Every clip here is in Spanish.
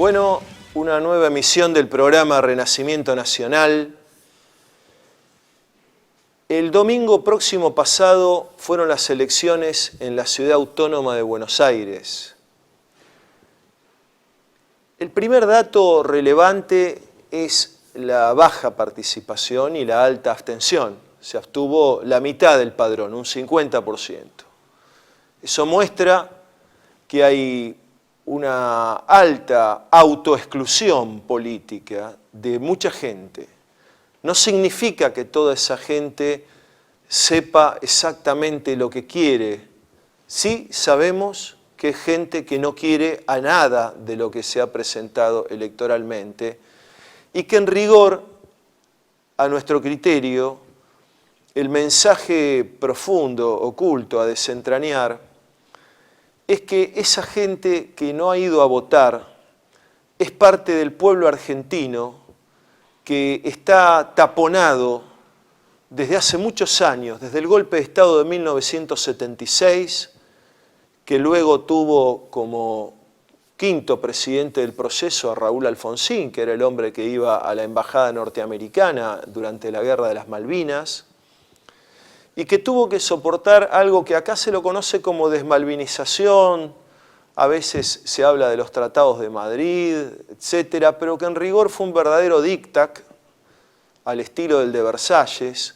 Bueno, una nueva emisión del programa Renacimiento Nacional. El domingo próximo pasado fueron las elecciones en la Ciudad Autónoma de Buenos Aires. El primer dato relevante es la baja participación y la alta abstención. Se abstuvo la mitad del padrón, un 50%. Eso muestra que hay una alta autoexclusión política de mucha gente. No significa que toda esa gente sepa exactamente lo que quiere. Sí sabemos que es gente que no quiere a nada de lo que se ha presentado electoralmente y que en rigor, a nuestro criterio, el mensaje profundo, oculto, a desentrañar, es que esa gente que no ha ido a votar es parte del pueblo argentino que está taponado desde hace muchos años, desde el golpe de Estado de 1976, que luego tuvo como quinto presidente del proceso a Raúl Alfonsín, que era el hombre que iba a la embajada norteamericana durante la Guerra de las Malvinas, y que tuvo que soportar algo que acá se lo conoce como desmalvinización, a veces se habla de los tratados de Madrid, etcétera, pero que en rigor fue un verdadero diktat al estilo del de Versalles,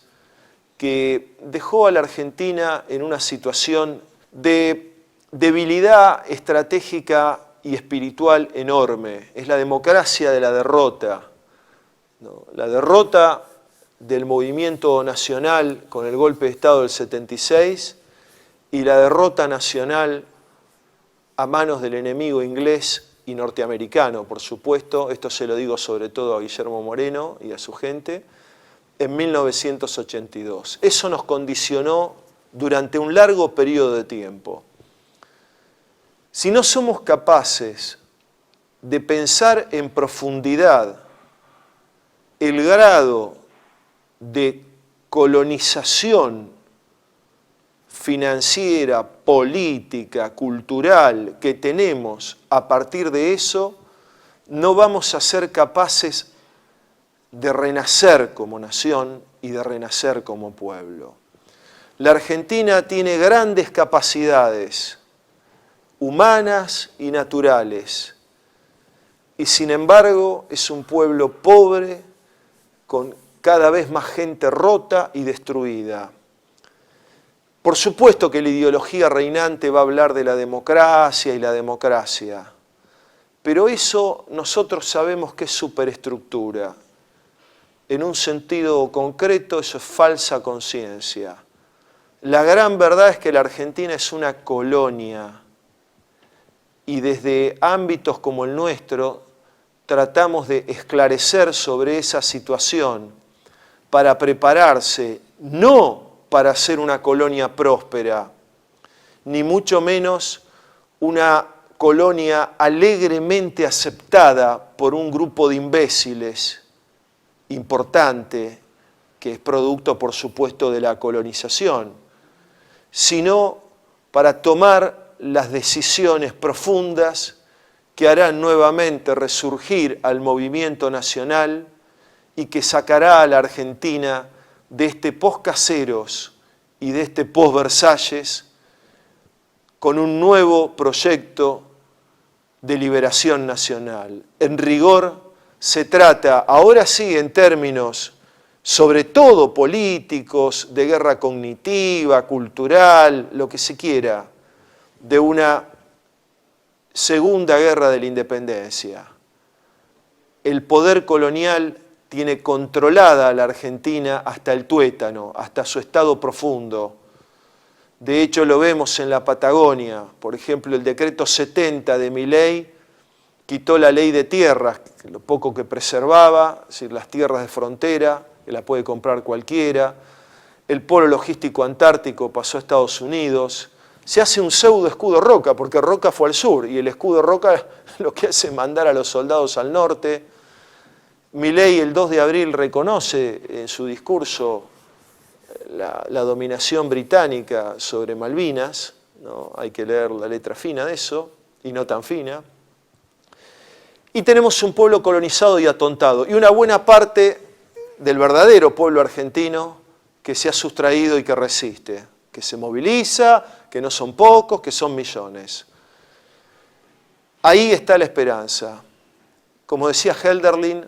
que dejó a la Argentina en una situación de debilidad estratégica y espiritual enorme. Es la democracia de la derrota, ¿no? La derrota del movimiento nacional con el golpe de Estado del 76 y la derrota nacional a manos del enemigo inglés y norteamericano, por supuesto, esto se lo digo sobre todo a Guillermo Moreno y a su gente, en 1982. Eso nos condicionó durante un largo periodo de tiempo. Si no somos capaces de pensar en profundidad el grado de colonización financiera, política, cultural que tenemos a partir de eso, no vamos a ser capaces de renacer como nación y de renacer como pueblo. La Argentina tiene grandes capacidades humanas y naturales, y sin embargo es un pueblo pobre, con cada vez más gente rota y destruida. Por supuesto que la ideología reinante va a hablar de la democracia y la democracia, pero eso nosotros sabemos que es superestructura. En un sentido concreto, eso es falsa conciencia. La gran verdad es que la Argentina es una colonia y desde ámbitos como el nuestro tratamos de esclarecer sobre esa situación para prepararse, no para ser una colonia próspera, ni mucho menos una colonia alegremente aceptada por un grupo de imbéciles importante, que es producto, por supuesto, de la colonización, sino para tomar las decisiones profundas que harán nuevamente resurgir al movimiento nacional y que sacará a la Argentina de este post-Caseros y de este post-Versalles con un nuevo proyecto de liberación nacional. En rigor, se trata, ahora sí, en términos sobre todo políticos, de guerra cognitiva, cultural, lo que se quiera, de una segunda guerra de la independencia. El poder colonial tiene controlada a la Argentina hasta el tuétano, hasta su estado profundo. De hecho, lo vemos en la Patagonia. Por ejemplo, el decreto 70 de Milei quitó la ley de tierras, lo poco que preservaba, es decir, las tierras de frontera, que la puede comprar cualquiera. El polo logístico antártico pasó a Estados Unidos. Se hace un pseudo escudo Roca, porque Roca fue al sur, y el escudo Roca lo que hace es mandar a los soldados al norte. Milei el 2 de abril reconoce en su discurso la dominación británica sobre Malvinas, ¿no? Hay que leer la letra fina de eso, y no tan fina. Y tenemos un pueblo colonizado y atontado, y una buena parte del verdadero pueblo argentino que se ha sustraído y que resiste, que se moviliza, que no son pocos, que son millones. Ahí está la esperanza. Como decía Hölderlin,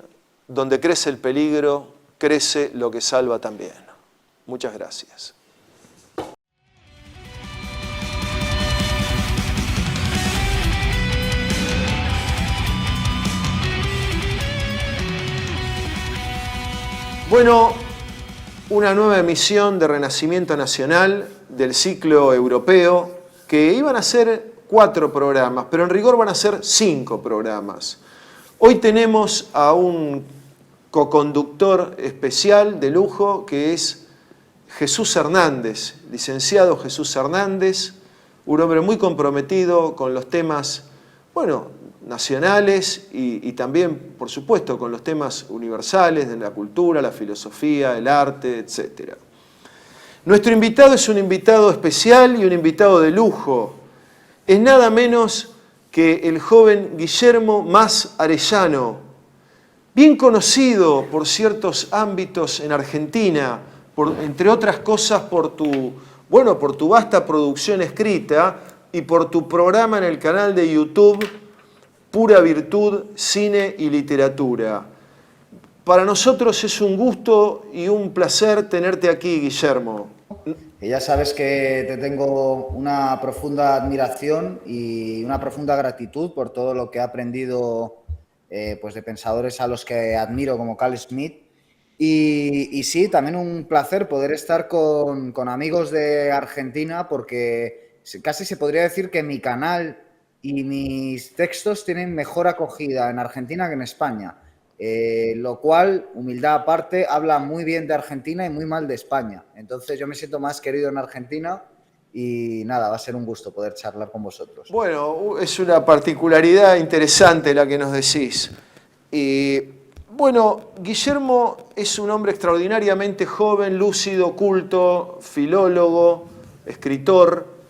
donde crece el peligro, crece lo que salva también. Muchas gracias. Bueno, una nueva emisión de Renacimiento Nacional del ciclo europeo, que iban a ser 4 programas, pero en rigor van a ser 5 programas. Hoy tenemos a un coconductor especial de lujo que es Jesús Hernández, licenciado Jesús Hernández, un hombre muy comprometido con los temas, bueno, nacionales y también, por supuesto, con los temas universales de la cultura, la filosofía, el arte, etc. Nuestro invitado es un invitado especial y un invitado de lujo. Es nada menos que el joven Guillermo Mas Arellano, bien conocido por ciertos ámbitos en Argentina, entre otras cosas por tu vasta producción escrita y por tu programa en el canal de YouTube Pura Virtud, Cine y Literatura. Para nosotros es un gusto y un placer tenerte aquí, Guillermo. Y ya sabes que te tengo una profunda admiración y una profunda gratitud por todo lo que he aprendido pues de pensadores a los que admiro, como Carl Schmitt. Y sí, también un placer poder estar con amigos de Argentina, porque casi se podría decir que mi canal y mis textos tienen mejor acogida en Argentina que en España. Lo cual, humildad aparte, habla muy bien de Argentina y muy mal de España. Entonces yo me siento más querido en Argentina y nada, va a ser un gusto poder charlar con vosotros. Bueno, es una particularidad interesante la que nos decís. Bueno, Guillermo es un hombre extraordinariamente joven, lúcido, culto, filólogo, escritor.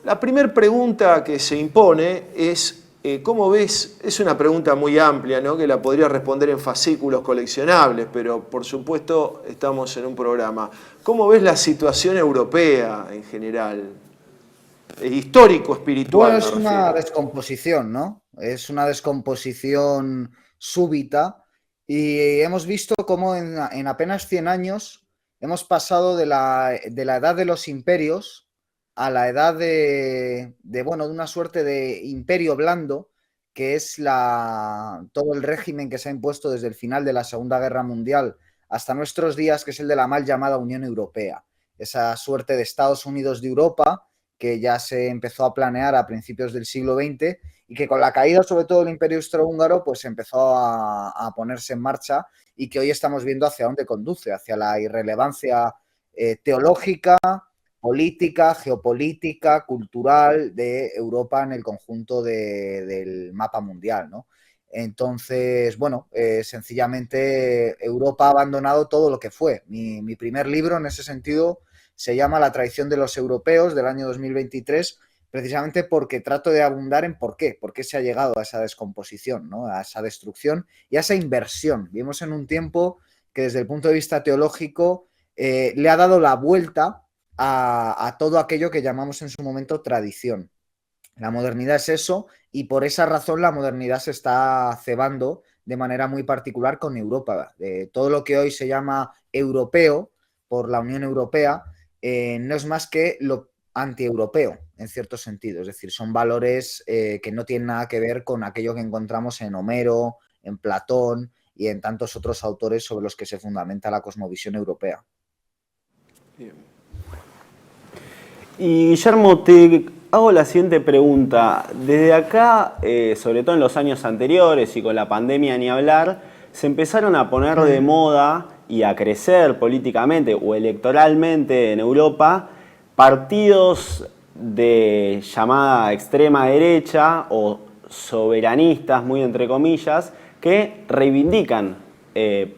La primera pregunta que se impone es, ¿cómo ves? Es una pregunta muy amplia, ¿no? Que la podría responder en fascículos coleccionables, pero por supuesto estamos en un programa. ¿Cómo ves la situación europea en general? Histórico-espiritual. Bueno, es una descomposición, ¿no? Es una descomposición súbita y hemos visto cómo en apenas 100 años hemos pasado de la edad de los imperios a la edad bueno, de una suerte de imperio blando, que es todo el régimen que se ha impuesto desde el final de la Segunda Guerra Mundial hasta nuestros días, que es el de la mal llamada Unión Europea. Esa suerte de Estados Unidos de Europa que ya se empezó a planear a principios del siglo XX y que con la caída sobre todo del Imperio Austrohúngaro pues empezó a ponerse en marcha y que hoy estamos viendo hacia dónde conduce, hacia la irrelevancia teológica, política, geopolítica, cultural de Europa en el conjunto del mapa mundial, ¿no? Entonces, bueno, sencillamente Europa ha abandonado todo lo que fue. Mi primer libro en ese sentido se llama La traición de los europeos, del año 2023, precisamente porque trato de abundar en por qué se ha llegado a esa descomposición, ¿no? A esa destrucción y a esa inversión. Vivimos en un tiempo que desde el punto de vista teológico le ha dado la vuelta a todo aquello que llamamos en su momento tradición. La modernidad es eso y por esa razón la modernidad se está cebando de manera muy particular con Europa. Todo lo que hoy se llama europeo por la Unión Europea no es más que lo antieuropeo, en cierto sentido. Es decir, son valores que no tienen nada que ver con aquello que encontramos en Homero, en Platón y en tantos otros autores sobre los que se fundamenta la cosmovisión europea. Bien. Y Guillermo, te hago la siguiente pregunta. Desde acá, sobre todo en los años anteriores y con la pandemia ni hablar, se empezaron a poner de moda y a crecer políticamente o electoralmente en Europa partidos de llamada extrema derecha o soberanistas, muy entre comillas, que reivindican,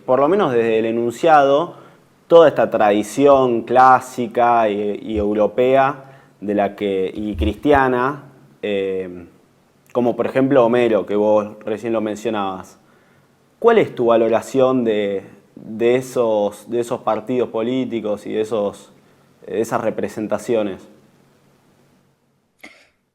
por lo menos desde el enunciado, toda esta tradición clásica y europea y cristiana, como por ejemplo Homero, que vos recién lo mencionabas. ¿Cuál es tu valoración de esos partidos políticos y de esas representaciones?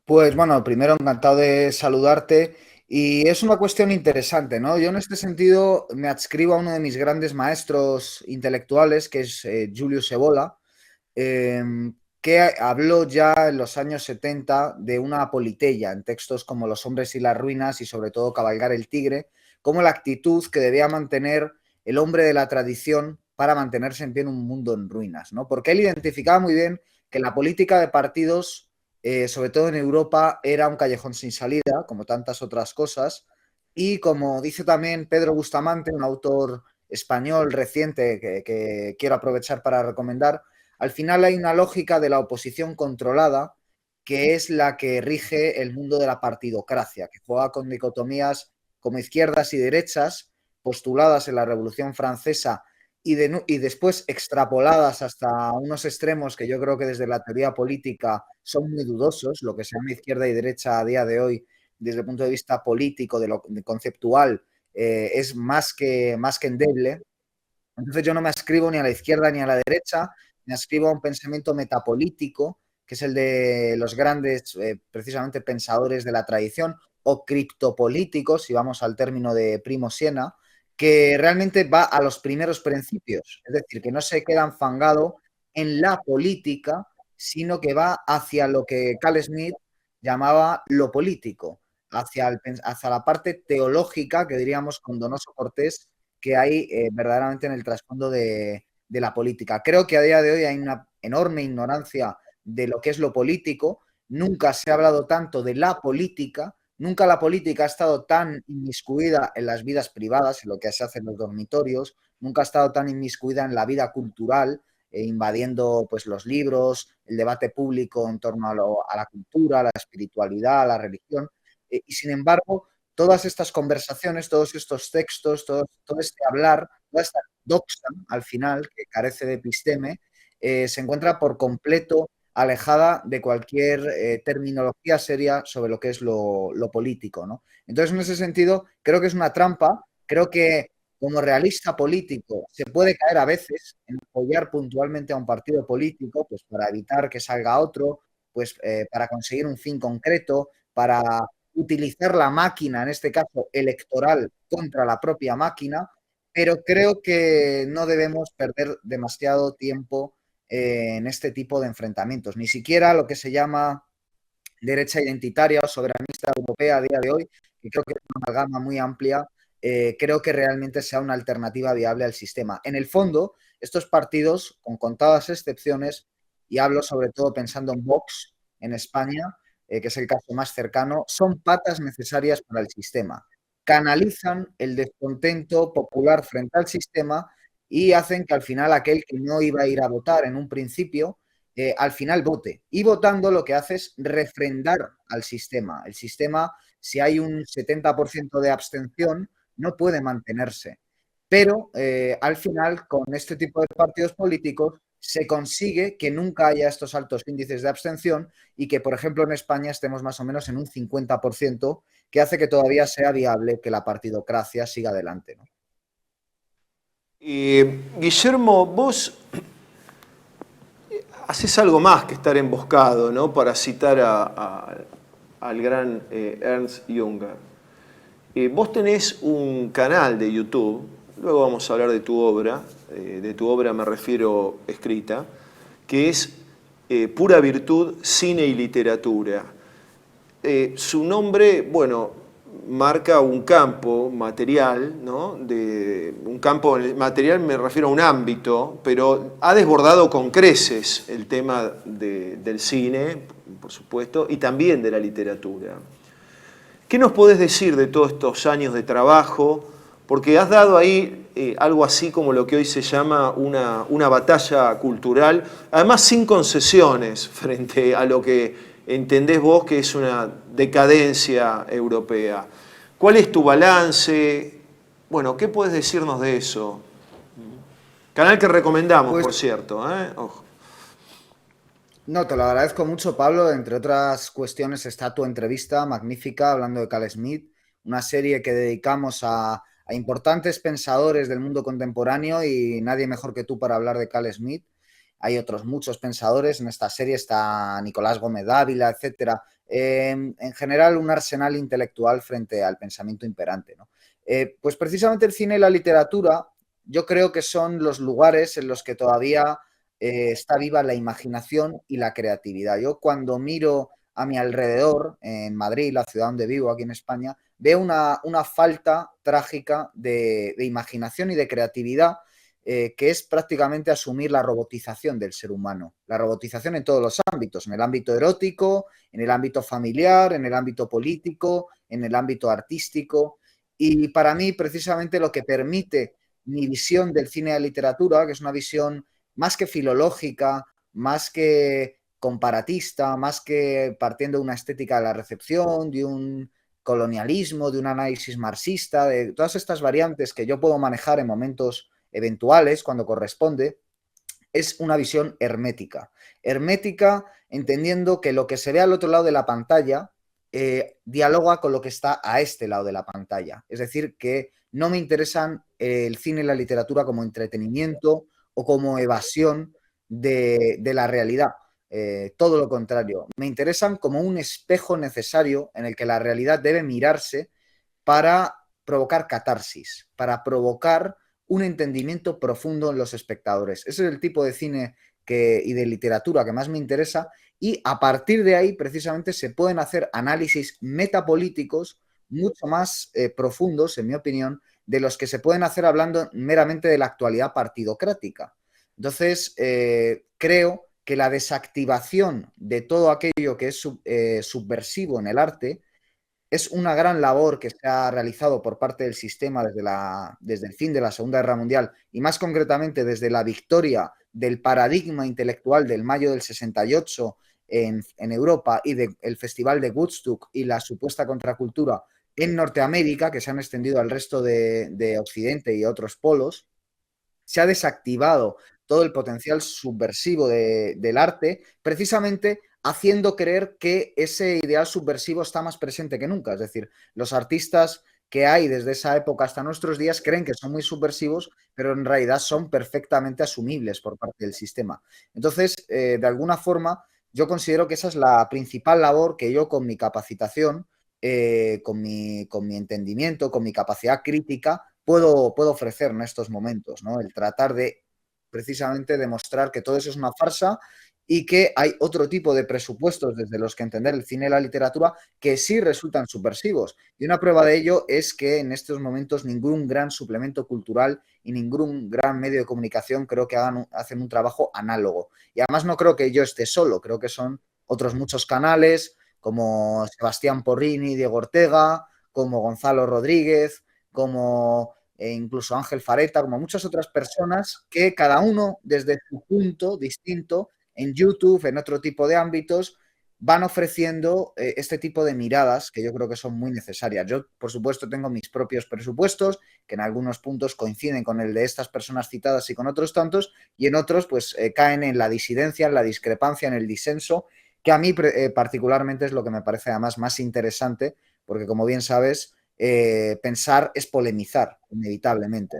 Pues bueno, primero encantado de saludarte y es una cuestión interesante, ¿no? Yo en este sentido me adscribo a uno de mis grandes maestros intelectuales, que es Julius Evola, eh, que habló ya en los años 70 de una politeia en textos como Los hombres y las ruinas y sobre todo Cabalgar el tigre, como la actitud que debía mantener el hombre de la tradición para mantenerse en pie en un mundo en ruinas, ¿no? Porque él identificaba muy bien que la política de partidos, sobre todo en Europa, era un callejón sin salida, como tantas otras cosas, y como dice también Pedro Bustamante, un autor español reciente que quiero aprovechar para recomendar, al final hay una lógica de la oposición controlada que es la que rige el mundo de la partidocracia, que juega con dicotomías como izquierdas y derechas, postuladas en la Revolución Francesa y después extrapoladas hasta unos extremos que yo creo que desde la teoría política son muy dudosos, lo que se llama izquierda y derecha a día de hoy, desde el punto de vista político, de conceptual, es más que endeble. Entonces yo no me ascribo ni a la izquierda ni a la derecha, me ascribo a un pensamiento metapolítico, que es el de los grandes, precisamente, pensadores de la tradición, o criptopolíticos, si vamos al término de Primo Siena, que realmente va a los primeros principios, es decir, que no se queda enfangado en la política, sino que va hacia lo que Carl Smith llamaba lo político, hacia la parte teológica, que diríamos con Donoso Cortés, que hay verdaderamente en el trasfondo de la política. Creo que a día de hoy hay una enorme ignorancia de lo que es lo político. Nunca se ha hablado tanto de la política, nunca la política ha estado tan inmiscuida en las vidas privadas, en lo que se hace en los dormitorios, nunca ha estado tan inmiscuida en la vida cultural, invadiendo pues, los libros, el debate público en torno a la cultura, a la espiritualidad, a la religión. Y sin embargo, todas estas conversaciones, todos estos textos, todo este hablar, toda esta doxa, al final, que carece de episteme, se encuentra por completo alejada de cualquier terminología seria sobre lo que es lo político, ¿no? Entonces, en ese sentido, creo que es una trampa, creo que como realista político se puede caer a veces en apoyar puntualmente a un partido político, pues para evitar que salga otro, pues para conseguir un fin concreto, para utilizar la máquina, en este caso electoral, contra la propia máquina, pero creo que no debemos perder demasiado tiempo en este tipo de enfrentamientos. Ni siquiera lo que se llama derecha identitaria o soberanista europea a día de hoy, que creo que es una amalgama muy amplia, creo que realmente sea una alternativa viable al sistema. En el fondo, estos partidos, con contadas excepciones, y hablo sobre todo pensando en Vox en España, que es el caso más cercano, son patas necesarias para el sistema. Canalizan el descontento popular frente al sistema y hacen que al final aquel que no iba a ir a votar en un principio, al final vote. Y votando lo que hace es refrendar al sistema. El sistema, si hay un 70% de abstención, no puede mantenerse. Pero al final, con este tipo de partidos políticos, se consigue que nunca haya estos altos índices de abstención y que, por ejemplo, en España estemos más o menos en un 50%, que hace que todavía sea viable que la partidocracia siga adelante, ¿no? Guillermo, vos haces algo más que estar emboscado, ¿no? Para citar al gran Ernst Junger. Vos tenés un canal de YouTube, luego vamos a hablar de tu obra me refiero escrita, que es Pura Virtud, Cine y Literatura. Su nombre, bueno, marca un campo material, ¿no? Un campo material me refiero a un ámbito, pero ha desbordado con creces el tema del cine, por supuesto, y también de la literatura. ¿Qué nos podés decir de todos estos años de trabajo? Porque has dado ahí algo así como lo que hoy se llama una batalla cultural, además sin concesiones frente a lo que entendés vos que es una decadencia europea. ¿Cuál es tu balance? Bueno, ¿qué puedes decirnos de eso? Canal que recomendamos, Pues por cierto, ¿eh? Ojo. No, te lo agradezco mucho, Pablo. Entre otras cuestiones está tu entrevista magnífica hablando de Cal Smith, una serie que dedicamos a importantes pensadores del mundo contemporáneo y nadie mejor que tú para hablar de Cal Smith. Hay otros muchos pensadores, en esta serie está Nicolás Gómez Dávila, etcétera. En general, un arsenal intelectual frente al pensamiento imperante, ¿no? Pues precisamente el cine y la literatura, yo creo que son los lugares en los que todavía está viva la imaginación y la creatividad. Yo cuando miro a mi alrededor, en Madrid, la ciudad donde vivo, aquí en España, veo una falta trágica de imaginación y de creatividad, que es prácticamente asumir la robotización del ser humano. La robotización en todos los ámbitos, en el ámbito erótico, en el ámbito familiar, en el ámbito político, en el ámbito artístico. Y para mí, precisamente, lo que permite mi visión del cine y la literatura, que es una visión más que filológica, más que comparatista, más que partiendo de una estética de la recepción, de un colonialismo, de un análisis marxista, de todas estas variantes que yo puedo manejar en momentos eventuales, cuando corresponde, es una visión hermética. Hermética entendiendo que lo que se ve al otro lado de la pantalla dialoga con lo que está a este lado de la pantalla. Es decir, que no me interesan el cine y la literatura como entretenimiento o como evasión de la realidad. Todo lo contrario, me interesan como un espejo necesario en el que la realidad debe mirarse para provocar catarsis, para provocar un entendimiento profundo en los espectadores. Ese es el tipo de cine y de literatura que más me interesa, y a partir de ahí precisamente se pueden hacer análisis metapolíticos mucho más profundos, en mi opinión, de los que se pueden hacer hablando meramente de la actualidad partidocrática. Entonces, creo que la desactivación de todo aquello que es subversivo en el arte es una gran labor que se ha realizado por parte del sistema desde el fin de la Segunda Guerra Mundial y más concretamente desde la victoria del paradigma intelectual del mayo del 68 en Europa y del Festival de Woodstock y la supuesta contracultura en Norteamérica, que se han extendido al resto de Occidente y otros polos. Se ha desactivado todo el potencial subversivo del arte, precisamente haciendo creer que ese ideal subversivo está más presente que nunca. Es decir, los artistas que hay desde esa época hasta nuestros días creen que son muy subversivos, pero en realidad son perfectamente asumibles por parte del sistema. Entonces, de alguna forma, yo considero que esa es la principal labor que yo con mi capacitación, con mi entendimiento, con mi capacidad crítica, puedo ofrecer en estos momentos, ¿no? El tratar de precisamente demostrar que todo eso es una farsa y que hay otro tipo de presupuestos desde los que entender el cine y la literatura que sí resultan subversivos. Y una prueba de ello es que en estos momentos ningún gran suplemento cultural y ningún gran medio de comunicación creo que hacen un trabajo análogo. Y además no creo que yo esté solo, creo que son otros muchos canales como Sebastián Porrini, Diego Ortega, como Gonzalo Rodríguez, como incluso Ángel Fareta, como muchas otras personas que cada uno desde su punto distinto en YouTube, en otro tipo de ámbitos, van ofreciendo este tipo de miradas que yo creo que son muy necesarias. Yo, por supuesto, tengo mis propios presupuestos, que en algunos puntos coinciden con el de estas personas citadas y con otros tantos, y en otros pues caen en la disidencia, en la discrepancia, en el disenso, que a mí particularmente es lo que me parece además más interesante, porque como bien sabes, pensar es polemizar, inevitablemente,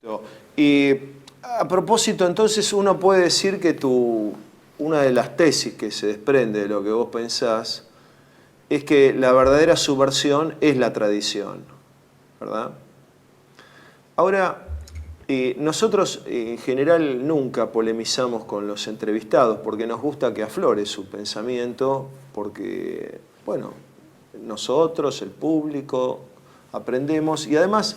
¿no? Y a propósito, entonces uno puede decir que una de las tesis que se desprende de lo que vos pensás es que la verdadera subversión es la tradición, ¿verdad? Ahora, nosotros en general nunca polemizamos con los entrevistados porque nos gusta que aflore su pensamiento, porque, bueno, nosotros, el público, aprendemos. Y además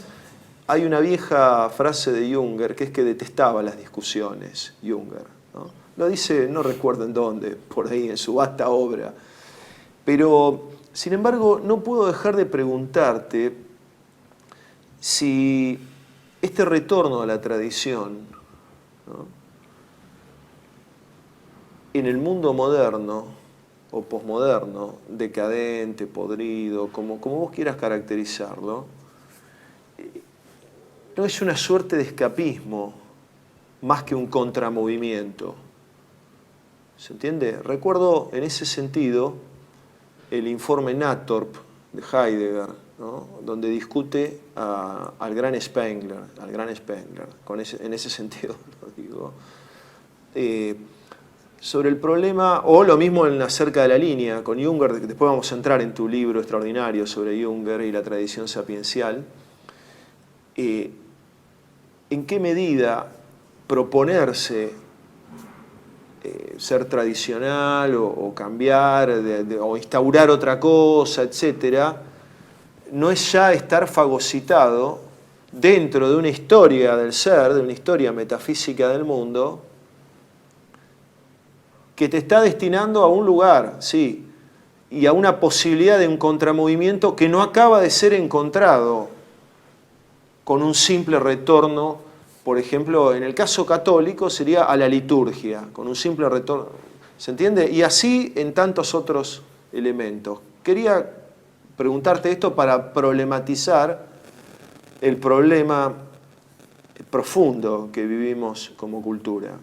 hay una vieja frase de Junger que es que detestaba las discusiones, Junger, ¿no? Lo dice, no recuerdo en dónde, por ahí en su vasta obra. Pero, sin embargo, no puedo dejar de preguntarte si este retorno a la tradición, ¿no?, en el mundo moderno o posmoderno, decadente, podrido, como vos quieras caracterizarlo, no es una suerte de escapismo más que un contramovimiento. ¿Se entiende? Recuerdo en ese sentido el informe Natorp de Heidegger, ¿no? Donde discute al gran Spengler, en ese sentido lo digo, sobre el problema, o lo mismo en Acerca de la línea, con Junger. Después vamos a entrar en tu libro extraordinario sobre Junger y la tradición sapiencial. ¿En qué medida proponerse ser tradicional o cambiar o instaurar otra cosa, etcétera, no es ya estar fagocitado dentro de una historia del ser, de una historia metafísica del mundo, que te está destinando a un lugar, sí, y a una posibilidad de un contramovimiento que no acaba de ser encontrado con un simple retorno, por ejemplo, en el caso católico sería a la liturgia, con un simple retorno, ¿se entiende? Y así en tantos otros elementos. Quería preguntarte esto para problematizar el problema profundo que vivimos como cultura.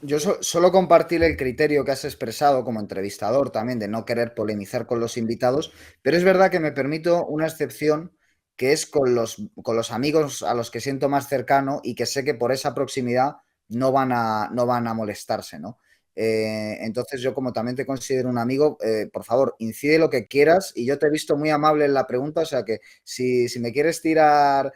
Yo solo compartir el criterio que has expresado como entrevistador también de no querer polemizar con los invitados, pero es verdad que me permito una excepción que es con los amigos a los que siento más cercano y que sé que por esa proximidad no van a molestarse, ¿no? Entonces yo como también te considero un amigo, por favor, incide lo que quieras y yo te he visto muy amable en la pregunta, o sea que si me quieres tirar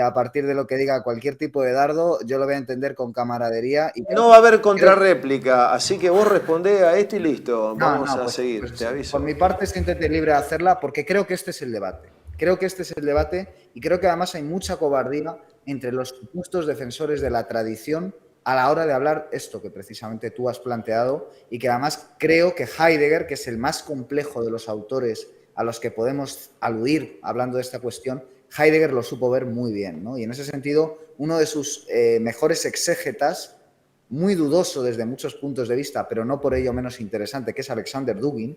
a partir de lo que diga cualquier tipo de dardo, yo lo voy a entender con camaradería. No va a haber contrarréplica, así que vos respondés a esto y listo, No, vamos a pues, seguir, te aviso. por mi parte, siéntete libre de hacerla porque creo que este es el debate. Creo que este es el debate y creo que además hay mucha cobardía entre los supuestos defensores de la tradición a la hora de hablar esto que precisamente tú has planteado y que además creo que Heidegger, que es el más complejo de los autores a los que podemos aludir hablando de esta cuestión, Heidegger lo supo ver muy bien, ¿no? Y en ese sentido, uno de sus mejores exégetas, muy dudoso desde muchos puntos de vista, pero no por ello menos interesante, que es Alexander Dugin,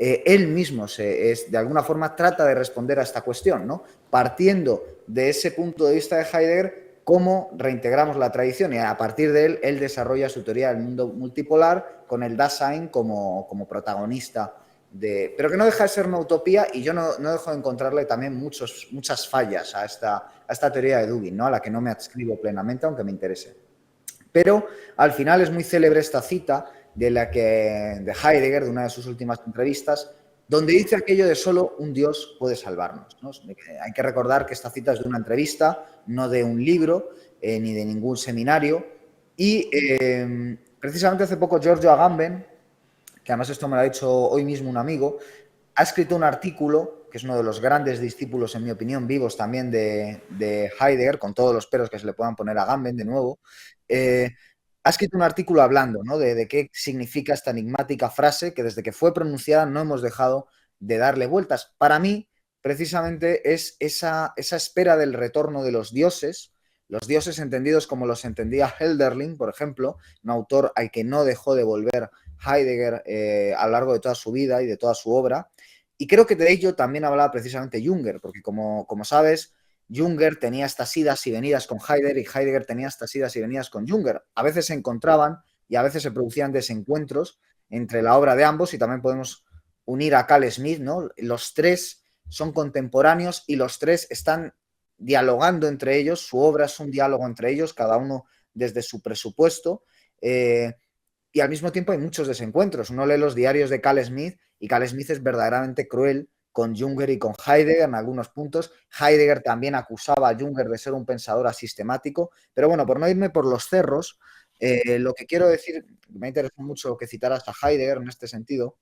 él mismo de alguna forma trata de responder a esta cuestión, ¿no? Partiendo de ese punto de vista de Heidegger, cómo reintegramos la tradición y a partir de él desarrolla su teoría del mundo multipolar con el Dasein como protagonista pero que no deja de ser una utopía y yo no dejo de encontrarle también muchas fallas a esta teoría de Dugin, ¿no? A la que no me adscribo plenamente, aunque me interese. Pero al final es muy célebre esta cita de Heidegger, de una de sus últimas entrevistas, donde dice aquello de solo un Dios puede salvarnos, ¿no? Hay que recordar que esta cita es de una entrevista, no de un libro, ni de ningún seminario. Y precisamente hace poco Giorgio Agamben, que además esto me lo ha dicho hoy mismo un amigo, ha escrito un artículo, que es uno de los grandes discípulos, en mi opinión, vivos también de Heidegger, con todos los peros que se le puedan poner a Agamben de nuevo, ha escrito un artículo hablando, ¿no? de qué significa esta enigmática frase que desde que fue pronunciada no hemos dejado de darle vueltas. Para mí, precisamente, es esa espera del retorno de los dioses entendidos como los entendía Hölderlin, por ejemplo, un autor al que no dejó de volver Heidegger a lo largo de toda su vida y de toda su obra. Y creo que de ello también hablaba precisamente Junger, porque como sabes, Junger tenía estas idas y venidas con Heidegger y Heidegger tenía estas idas y venidas con Junger. A veces se encontraban y a veces se producían desencuentros entre la obra de ambos y también podemos unir a Carl Smith, ¿no? Los tres son contemporáneos y los tres están dialogando entre ellos, su obra es un diálogo entre ellos, cada uno desde su presupuesto, y al mismo tiempo hay muchos desencuentros. Uno lee los diarios de Carl Smith y Carl Smith es verdaderamente cruel con Junger y con Heidegger en algunos puntos. Heidegger también acusaba a Junger de ser un pensador asistemático, pero bueno, por no irme por los cerros, lo que quiero decir, me interesa mucho que citaras a Heidegger en este sentido,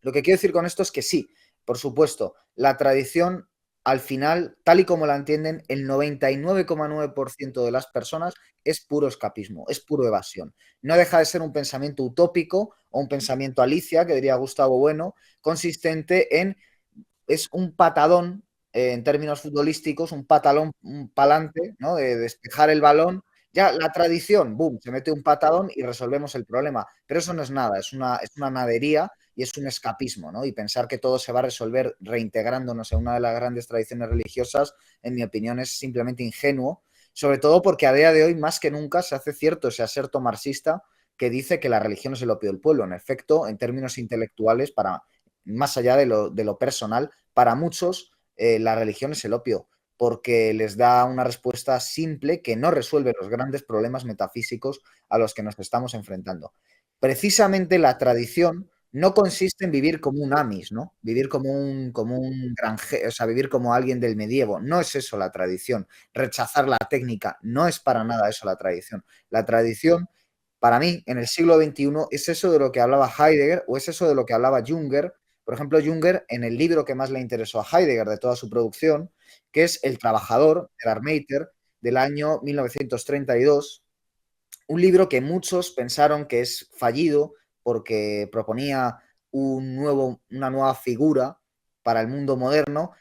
lo que quiero decir con esto es que sí, por supuesto, la tradición al final, tal y como la entienden, el 99,9% de las personas es puro escapismo, es puro evasión. No deja de ser un pensamiento utópico o un pensamiento Alicia, que diría Gustavo Bueno, consistente es un patadón, en términos futbolísticos, un patalón, un palante, ¿no? De despejar el balón. Ya la tradición, boom, se mete un patadón y resolvemos el problema. Pero eso no es nada, es una nadería y es un escapismo, ¿no? Y pensar que todo se va a resolver reintegrándonos en una de las grandes tradiciones religiosas, en mi opinión, es simplemente ingenuo, sobre todo porque a día de hoy, más que nunca, se hace cierto ese aserto marxista que dice que la religión es el opio del pueblo. En efecto, en términos intelectuales, más allá de lo personal, para muchos la religión es el opio, porque les da una respuesta simple que no resuelve los grandes problemas metafísicos a los que nos estamos enfrentando. Precisamente la tradición no consiste en vivir como un Amis, ¿no? Vivir como un granjero, o sea, vivir como alguien del medievo. No es eso la tradición. Rechazar la técnica no es para nada eso la tradición. La tradición, para mí, en el siglo XXI, es eso de lo que hablaba Heidegger o es eso de lo que hablaba Junger. Por ejemplo, Junger, en el libro que más le interesó a Heidegger de toda su producción, que es El trabajador, de Arbeiter, del año 1932, un libro que muchos pensaron que es fallido porque proponía una nueva figura para el mundo moderno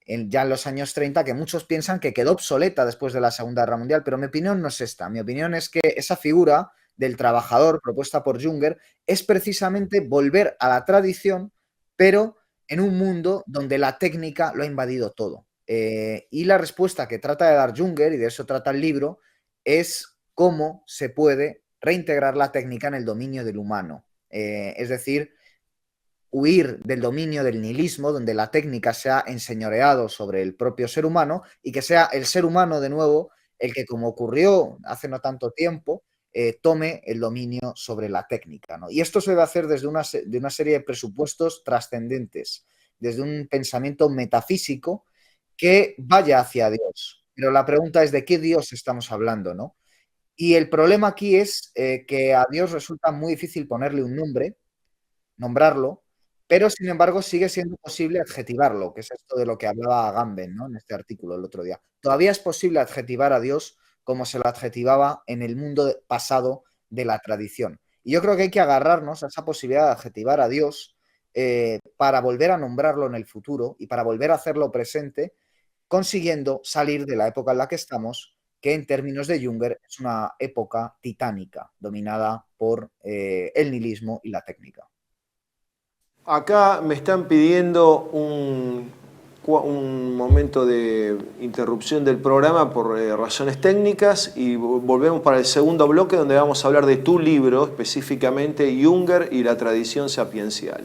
ya en los años 30, que muchos piensan que quedó obsoleta después de la Segunda Guerra Mundial, pero mi opinión no es esta. Mi opinión es que esa figura del trabajador propuesta por Junger es precisamente volver a la tradición, pero en un mundo donde la técnica lo ha invadido todo. Y la respuesta que trata de dar Junger, y de eso trata el libro, es cómo se puede reintegrar la técnica en el dominio del humano. Es decir, huir del dominio del nihilismo, donde la técnica se ha enseñoreado sobre el propio ser humano y que sea el ser humano de nuevo el que, como ocurrió hace no tanto tiempo, tome el dominio sobre la técnica, ¿no? Y esto se debe hacer desde una serie de presupuestos trascendentes, desde un pensamiento metafísico que vaya hacia Dios. Pero la pregunta es de qué Dios estamos hablando, ¿no? Y el problema aquí es que a Dios resulta muy difícil ponerle un nombre, nombrarlo, pero sin embargo sigue siendo posible adjetivarlo, que es esto de lo que hablaba Agamben, ¿no? En este artículo el otro día. Todavía es posible adjetivar a Dios como se lo adjetivaba en el mundo pasado de la tradición. Y yo creo que hay que agarrarnos a esa posibilidad de adjetivar a Dios para volver a nombrarlo en el futuro y para volver a hacerlo presente, consiguiendo salir de la época en la que estamos, que en términos de Junger es una época titánica, dominada por el nihilismo y la técnica. Acá me están pidiendo un momento de interrupción del programa por razones técnicas y volvemos para el segundo bloque donde vamos a hablar de tu libro, específicamente Junger y la tradición sapiencial.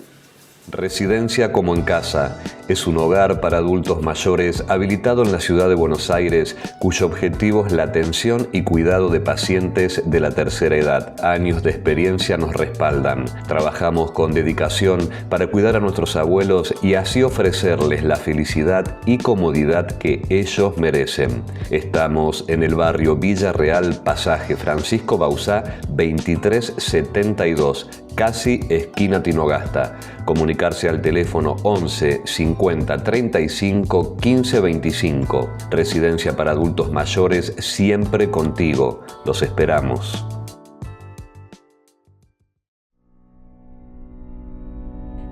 Residencia como en casa es un hogar para adultos mayores habilitado en la ciudad de Buenos Aires, cuyo objetivo es la atención y cuidado de pacientes de la tercera edad. Años de experiencia nos respaldan. Trabajamos con dedicación para cuidar a nuestros abuelos y así ofrecerles la felicidad y comodidad que ellos merecen. Estamos en el barrio Villa Real, pasaje Francisco Bauzá, 2372. Casi esquina Tinogasta. Comunicarse al teléfono 11 50 35 15 25. Residencia para adultos mayores, siempre contigo. Los esperamos.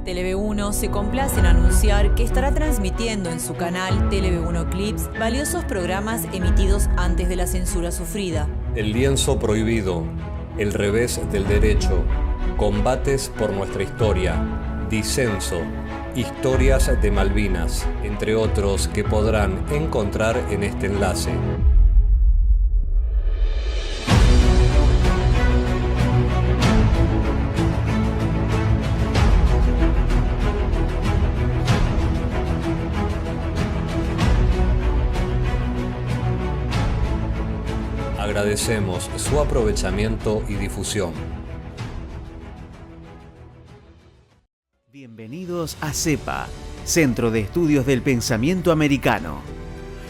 TLV1 se complace en anunciar que estará transmitiendo en su canal TLV1 Clips valiosos programas emitidos antes de la censura sufrida. El lienzo prohibido, el revés del derecho, combates por nuestra historia, disenso, historias de Malvinas, entre otros que podrán encontrar en este enlace. Agradecemos su aprovechamiento y difusión. Bienvenidos a CEPA, Centro de Estudios del Pensamiento Americano.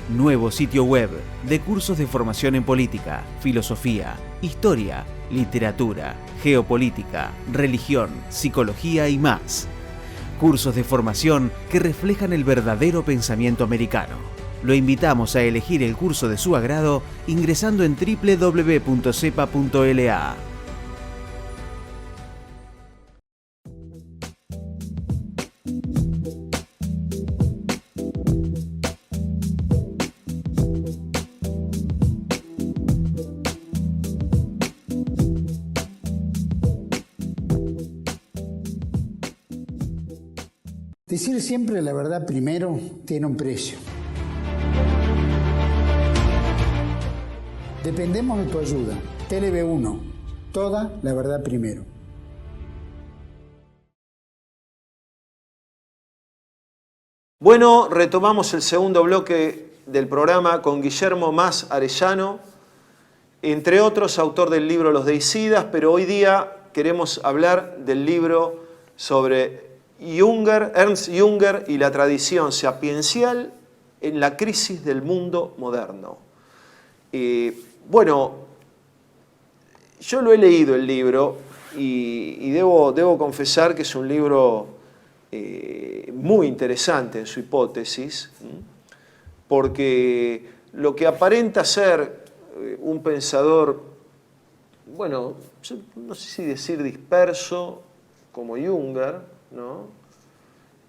Nuevo sitio web de cursos de formación en política, filosofía, historia, literatura, geopolítica, religión, psicología y más. Cursos de formación que reflejan el verdadero pensamiento americano. Lo invitamos a elegir el curso de su agrado ingresando en www.cepa.la. Decir siempre la verdad primero tiene un precio. Dependemos de tu ayuda. TLV1, toda la verdad primero. Bueno, retomamos el segundo bloque del programa con Guillermo Mas Arellano, entre otros, autor del libro Los Deicidas, pero hoy día queremos hablar del libro sobre Ernst Jünger y la tradición sapiencial en la crisis del mundo moderno. Bueno, yo lo he leído el libro y debo confesar que es un libro muy interesante en su hipótesis, porque lo que aparenta ser un pensador, bueno, no sé si decir disperso como Jünger, ¿no?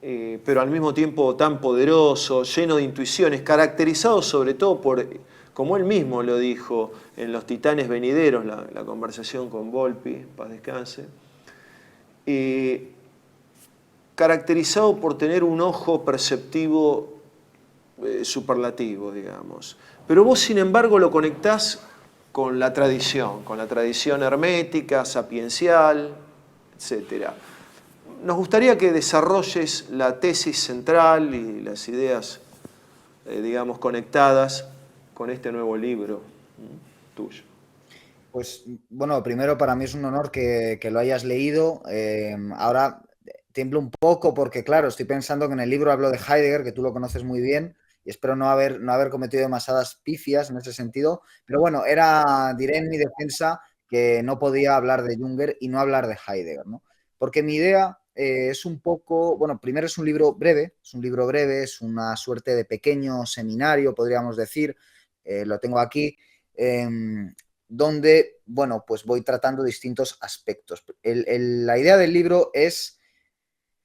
Pero al mismo tiempo tan poderoso, lleno de intuiciones, caracterizado sobre todo por, como él mismo lo dijo en Los Titanes Venideros, la conversación con Volpi, paz descanse, caracterizado por tener un ojo perceptivo superlativo, digamos. Pero vos, sin embargo, lo conectás con la tradición hermética, sapiencial, etc. Nos gustaría que desarrolles la tesis central y las ideas, digamos, conectadas con este nuevo libro tuyo. Pues bueno, primero para mí es un honor que lo hayas leído. Ahora tiemblo un poco porque, claro, estoy pensando que en el libro hablo de Heidegger, que tú lo conoces muy bien, y espero no haber cometido demasiadas pifias en ese sentido. Pero bueno, diré en mi defensa que no podía hablar de Jünger y no hablar de Heidegger, ¿no? Porque mi idea es un poco, bueno, primero es un libro breve, es una suerte de pequeño seminario, podríamos decir, lo tengo aquí, donde, bueno, pues voy tratando distintos aspectos. La idea del libro es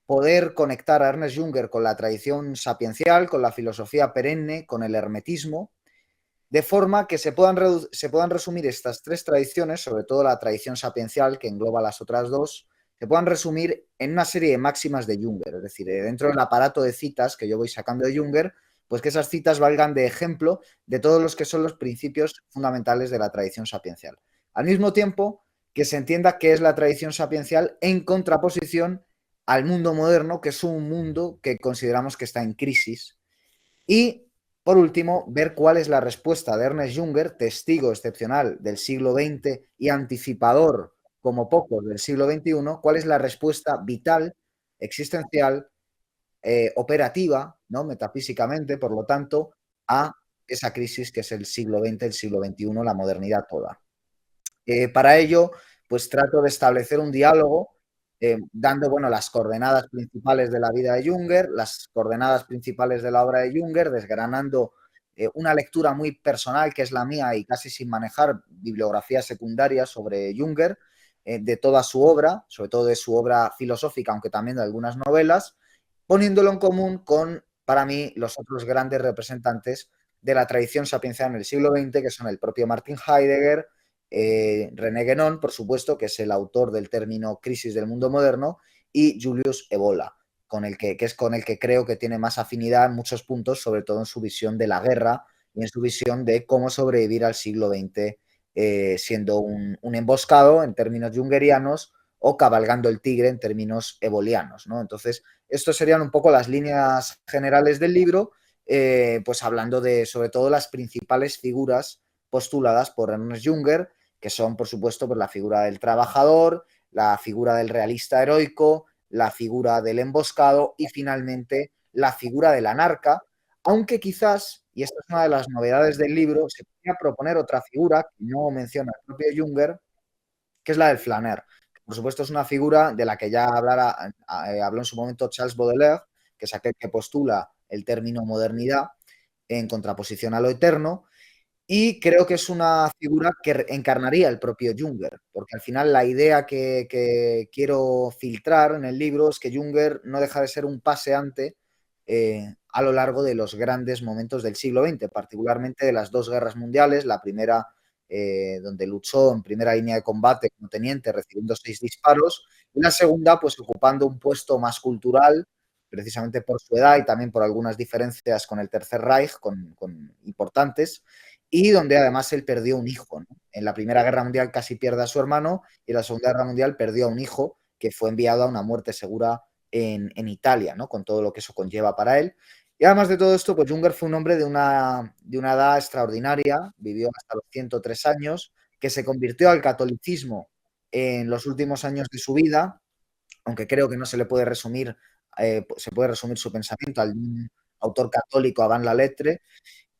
poder conectar a Ernest Jünger con la tradición sapiencial, con la filosofía perenne, con el hermetismo, de forma que se puedan resumir estas tres tradiciones, sobre todo la tradición sapiencial, que engloba las otras dos, se puedan resumir en una serie de máximas de Jünger, es decir, dentro del aparato de citas que yo voy sacando de Jünger, pues que esas citas valgan de ejemplo de todos los que son los principios fundamentales de la tradición sapiencial. Al mismo tiempo, que se entienda qué es la tradición sapiencial en contraposición al mundo moderno, que es un mundo que consideramos que está en crisis. Y, por último, ver cuál es la respuesta de Ernest Jünger, testigo excepcional del siglo XX y anticipador como pocos del siglo XXI, cuál es la respuesta vital, existencial, operativa, ¿no? Metafísicamente, por lo tanto, a esa crisis que es el siglo XX, el siglo XXI, la modernidad toda. Para ello, pues trato de establecer un diálogo dando, bueno, las coordenadas principales de la vida de Jünger, las coordenadas principales de la obra de Jünger, desgranando una lectura muy personal que es la mía y casi sin manejar bibliografía secundaria sobre Jünger, de toda su obra, sobre todo de su obra filosófica, aunque también de algunas novelas, poniéndolo en común con, para mí, los otros grandes representantes de la tradición sapiencial en el siglo XX, que son el propio Martin Heidegger, René Guénon, por supuesto, que es el autor del término crisis del mundo moderno, y Julius Evola, que es con el que creo que tiene más afinidad en muchos puntos, sobre todo en su visión de la guerra y en su visión de cómo sobrevivir al siglo XX siendo un emboscado en términos jungerianos o cabalgando el tigre en términos ebolianos, ¿no? Entonces, estos serían un poco las líneas generales del libro, pues hablando de, sobre todo, las principales figuras postuladas por Ernest Jünger, que son, por supuesto, pues, la figura del trabajador, la figura del realista heroico, la figura del emboscado y, finalmente, la figura del anarca, aunque quizás, y esta es una de las novedades del libro, se podría proponer otra figura que no menciona el propio Jünger, que es la del flaner. Por supuesto, es una figura de la que ya habló en su momento Charles Baudelaire, que es aquel que postula el término modernidad en contraposición a lo eterno, y creo que es una figura que encarnaría el propio Jünger, porque al final la idea que quiero filtrar en el libro es que Jünger no deja de ser un paseante a lo largo de los grandes momentos del siglo XX, particularmente de las dos guerras mundiales, la primera donde luchó en primera línea de combate como teniente recibiendo 6 disparos, y la segunda pues ocupando un puesto más cultural, precisamente por su edad y también por algunas diferencias con el Tercer Reich, con importantes, y donde además él perdió un hijo, ¿no? En la Primera Guerra Mundial casi pierde a su hermano y en la Segunda Guerra Mundial perdió a un hijo que fue enviado a una muerte segura en Italia, ¿no? Con todo lo que eso conlleva para él. Y además de todo esto, pues Junger fue un hombre de una edad extraordinaria, vivió hasta los 103 años, que se convirtió al catolicismo en los últimos años de su vida, aunque creo que no se le puede resumir, se puede resumir su pensamiento al autor católico, Avant la Lettre.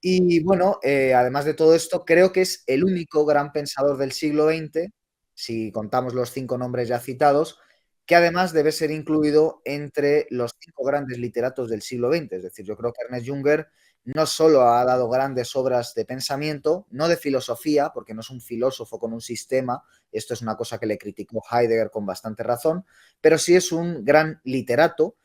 Y bueno, además de todo esto, creo que es el único gran pensador del siglo XX, si contamos los 5 nombres ya citados, que además debe ser incluido entre los 5 grandes literatos del siglo XX. Es decir, yo creo que Ernest Junger no solo ha dado grandes obras de pensamiento, no de filosofía, porque no es un filósofo con un sistema, esto es una cosa que le criticó Heidegger con bastante razón, pero sí es un gran literato,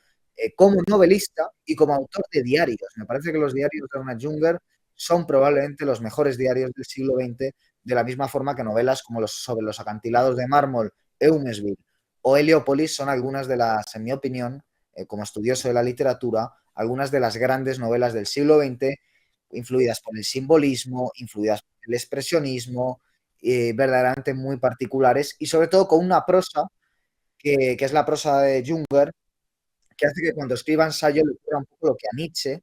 como novelista y como autor de diarios. Me parece que los diarios de Ernest Junger son probablemente los mejores diarios del siglo XX, de la misma forma que novelas como sobre los acantilados de mármol, Eumesville o Heliópolis son algunas de las, en mi opinión, como estudioso de la literatura, algunas de las grandes novelas del siglo XX, influidas por el simbolismo, influidas por el expresionismo, verdaderamente muy particulares y sobre todo con una prosa que es la prosa de Junger, que hace que cuando escriba ensayo le ocurra un poco lo que a Nietzsche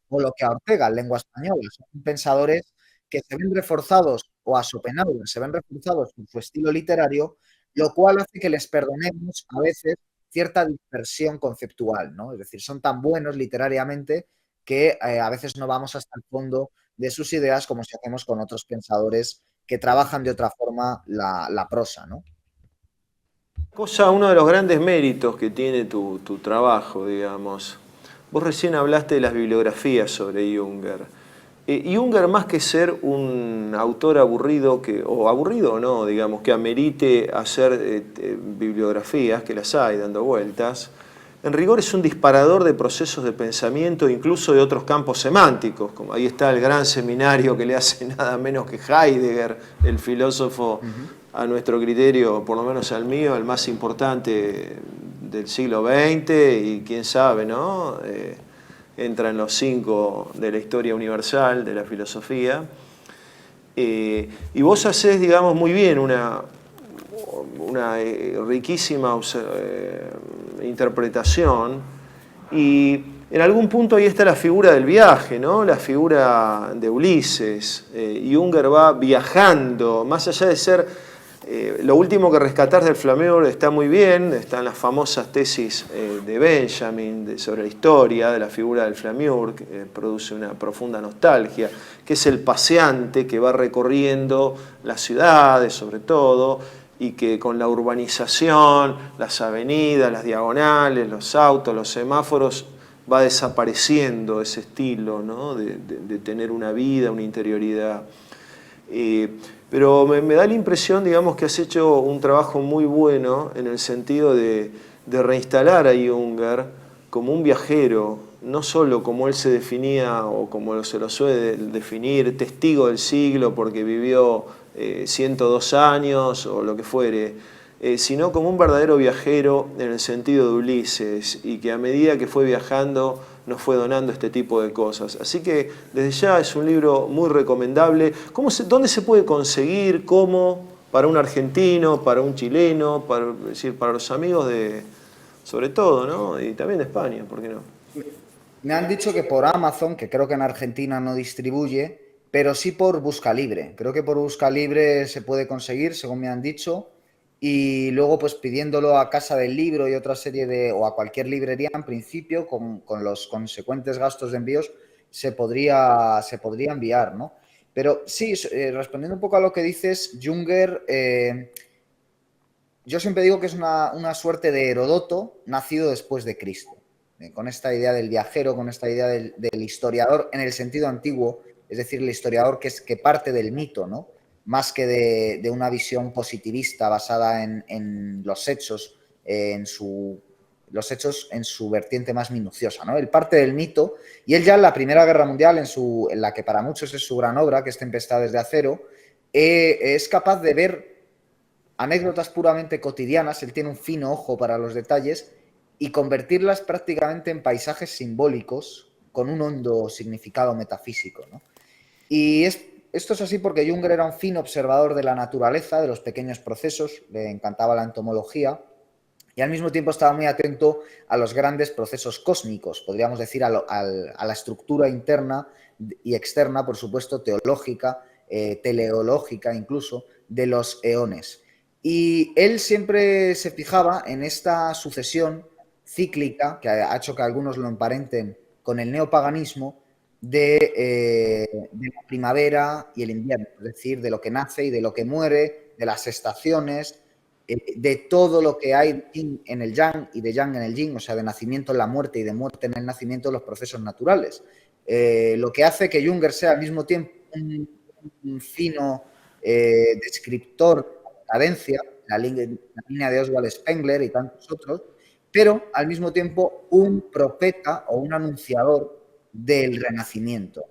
o lo que a Ortega en lengua española. Son pensadores que se ven reforzados, o a Schopenhauer, se ven reforzados por su estilo literario, lo cual hace que les perdonemos a veces cierta dispersión conceptual, ¿no? Es decir, son tan buenos literariamente que a veces no vamos hasta el fondo de sus ideas como si hacemos con otros pensadores que trabajan de otra forma la prosa, ¿no? Uno de los grandes méritos que tiene tu trabajo, digamos. Vos recién hablaste de las bibliografías sobre Junger. Junger, más que ser un autor aburrido, o aburrido o no, digamos, que amerite hacer bibliografías, que las hay dando vueltas, en rigor es un disparador de procesos de pensamiento, incluso de otros campos semánticos, como ahí está el gran seminario que le hace nada menos que Heidegger, el filósofo, a nuestro criterio, por lo menos al mío, el más importante del siglo XX, y quién sabe, ¿no? Entra en los 5 de la historia universal de la filosofía. Y vos hacés, digamos, muy bien una riquísima interpretación, y en algún punto ahí está la figura del viaje, ¿no? La figura de Ulises. Junger va viajando, más allá de ser... lo último que rescatar del Flamiur está muy bien, están las famosas tesis de Benjamin sobre la historia de la figura del Flamiur, que produce una profunda nostalgia, que es el paseante que va recorriendo las ciudades sobre todo, y que con la urbanización, las avenidas, las diagonales, los autos, los semáforos, va desapareciendo ese estilo, ¿no? de tener una vida, una interioridad. Pero me da la impresión, digamos, que has hecho un trabajo muy bueno en el sentido de reinstalar a Junger como un viajero, no solo como él se definía o como se lo suele definir, testigo del siglo porque vivió 102 años o lo que fuere, sino como un verdadero viajero en el sentido de Ulises, y que a medida que fue viajando nos fue donando este tipo de cosas. Así que desde ya es un libro muy recomendable. ¿Dónde se puede conseguir? ¿Cómo? Para un argentino, para un chileno, es decir, para los amigos sobre todo, ¿no? Y también de España, ¿por qué no? Me han dicho que por Amazon, que creo que en Argentina no distribuye, pero sí por Buscalibre. Creo que por Buscalibre se puede conseguir, según me han dicho. Y luego, pues pidiéndolo a Casa del Libro y otra serie o a cualquier librería, en principio, con los consecuentes gastos de envíos, se podría enviar, ¿no? Pero sí, respondiendo un poco a lo que dices, Junger, yo siempre digo que es una suerte de Heródoto nacido después de Cristo. Con esta idea del viajero, con esta idea del historiador en el sentido antiguo, es decir, el historiador que parte del mito, ¿no? Más que de una visión positivista basada en los hechos, en su vertiente más minuciosa, ¿no? Él parte del mito, y él ya en la Primera Guerra Mundial, en la que para muchos es su gran obra, que es Tempestades de Acero, es capaz de ver anécdotas puramente cotidianas, él tiene un fino ojo para los detalles, y convertirlas prácticamente en paisajes simbólicos con un hondo significado metafísico, ¿no? Y es esto es así porque Junger era un fino observador de la naturaleza, de los pequeños procesos, le encantaba la entomología y al mismo tiempo estaba muy atento a los grandes procesos cósmicos, podríamos decir a la estructura interna y externa, por supuesto, teológica, teleológica incluso, de los eones. Y él siempre se fijaba en esta sucesión cíclica, que ha hecho que algunos lo emparenten con el neopaganismo, de la primavera y el invierno, es decir, de lo que nace y de lo que muere, de las estaciones, de todo lo que hay de yin en el yang y de yang en el yin, o sea, de nacimiento en la muerte y de muerte en el nacimiento, los procesos naturales. Lo que hace que Junger sea al mismo tiempo un fino descriptor de la cadencia, la línea de Oswald Spengler y tantos otros, pero al mismo tiempo un profeta o un anunciador del Renacimiento.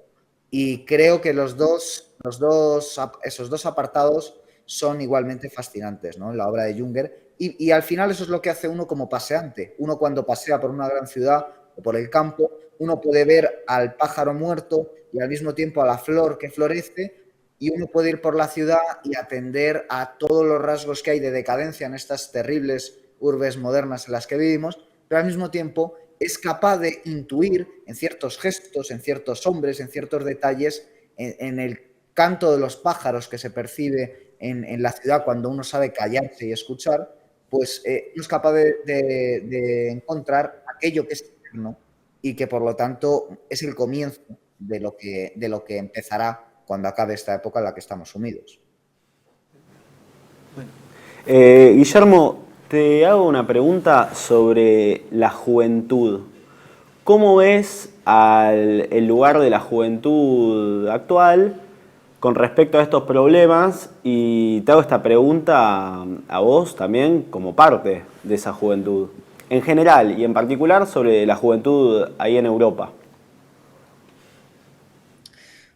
Y creo que esos dos apartados son igualmente fascinantes, ¿no?, en la obra de Junger. Y al final eso es lo que hace uno como paseante. Uno cuando pasea por una gran ciudad o por el campo, uno puede ver al pájaro muerto y al mismo tiempo a la flor que florece, y uno puede ir por la ciudad y atender a todos los rasgos que hay de decadencia en estas terribles urbes modernas en las que vivimos, pero al mismo tiempo es capaz de intuir en ciertos gestos, en ciertos hombres, en ciertos detalles, en el canto de los pájaros que se percibe en la ciudad cuando uno sabe callarse y escuchar, pues uno es capaz de encontrar aquello que es eterno y que por lo tanto es el comienzo de lo que empezará cuando acabe esta época en la que estamos sumidos. Guillermo, te hago una pregunta sobre la juventud. ¿Cómo ves el lugar de la juventud actual con respecto a estos problemas? Y te hago esta pregunta a vos también como parte de esa juventud, en general y en particular sobre la juventud ahí en Europa.